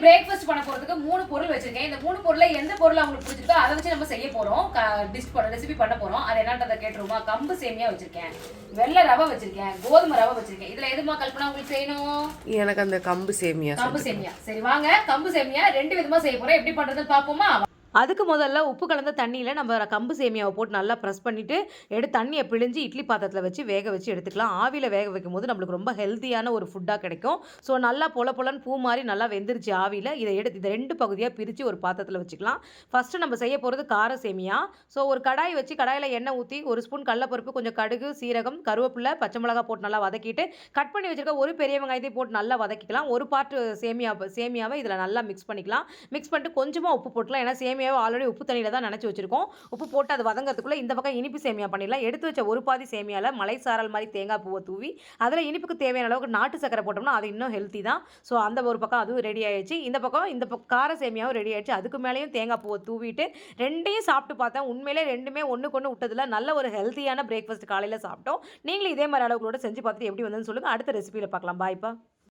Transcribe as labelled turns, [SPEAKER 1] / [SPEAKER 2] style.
[SPEAKER 1] Breakfast பண்ண போறதுக்கு 3 பொருள் வச்சிருக்கேன். இந்த 3 பொருள்ல எந்த பொருள் உங்களுக்கு பிடிச்சிருக்கோ அதை வச்சு நம்ம செய்ய போறோம். ரெசிபி பண்ண போறோம். அது என்னன்றதை கேட்டுருமா? கம்பு சேமியா வச்சிருக்கேன், வெள்ளை ரவை வச்சிருக்கேன், கோதுமை ரவை வச்சிருக்கேன். இதுல எதுமா கல்பனா உங்களுக்கு செய்யணும்?
[SPEAKER 2] எனக்கு அந்த கம்பு சேமியா.
[SPEAKER 1] சரி வாங்க, கம்பு சேமியா 2 விதமா செய்ய போறேன். எப்படி பண்றதுன்னு பாப்போமா?
[SPEAKER 3] அதுக்கு முதல்ல உப்பு கலந்த தண்ணியில் நம்ம கம்பு சேமியாவை போட்டு நல்லா ப்ரெஸ் பண்ணிவிட்டு எடுத்து தண்ணியை பிழிஞ்சு இட்லி பாத்திரத்தில் வச்சு வேக வச்சு எடுத்துக்கலாம். ஆவியில் வேக வைக்கும் போது நம்மளுக்கு ரொம்ப ஹெல்த்தியான ஒரு ஃபுட்டாக கிடைக்கும். ஸோ நல்லா பொலன்னு பூ மாதிரி நல்லா வெந்துருச்சு ஆவியில். இதை இதை 2 பகுதியாக பிரித்து ஒரு பாத்திரத்தில் வச்சுக்கலாம். ஃபஸ்ட்டு நம்ம செய்ய போகிறது கார சேமியா. ஸோ ஒரு கடாய் வச்சு கடாயில் எண்ணெய் ஊற்றி 1 ஸ்பூன் கடலைப்பருப்பு, கொஞ்சம் கடுகு, சீரகம், கருவேப்பிலை, பச்சை மிளகாய் போட்டு நல்லா வதக்கிட்டு கட் பண்ணி வச்சுருக்க ஒரு பெரிய வெங்காயத்தை போட்டு நல்லா வதக்கிக்கலாம். ஒரு பார்ட் சேமியாவை இதில் நல்லா மிக்ஸ் பண்ணிக்கலாம். மிக்ஸ் பண்ணிட்டு கொஞ்சமாக உப்பு போட்டுக்கலாம். ஏன்னா சேமியாவை ஆல்ரெடி உப்பு தண்ணியில் தான் நினச்சி வச்சுருக்கோம். உப்பு போட்டு அது வதங்கிறதுக்குள்ளே இந்த பக்கம் இனிப்பு சேமியா பண்ணிடலாம். எடுத்து வச்ச ஒரு பாதி சேமியாவில் மலை சாரல் மாதிரி தேங்காய் பூவை தூவி அதில் இனிப்புக்கு தேவையான அளவுக்கு நாட்டு சக்கரை போட்டோம்னா அது இன்னும் ஹெல்த்தி தான். ஸோ அந்த ஒரு பக்கம் அதுவும் ரெடி ஆகிடுச்சு. இந்த பக்கம் கார சேமியாவும் ரெடி ஆகிடுச்சு. அதுக்கு மேலேயும் தேங்காய் பூவை தூவிட்டு 2யும் சாப்பிட்டு பார்த்தேன். உண்மையிலே 2மே ஒன்றுக்கு ஒன்று விட்டதில்ல. நல்ல ஒரு ஹெல்த்தியான பிரேக்ஃபாஸ்ட் காலையில் சாப்பிட்டோம். நீங்களும் இதே மாதிரி அளவுகளோட செஞ்சு பார்த்துட்டு எப்படி வந்ததுன்னு சொல்லுங்கள். அடுத்த ரெசிபியில் பார்க்கலாம். பாய்ப்பா.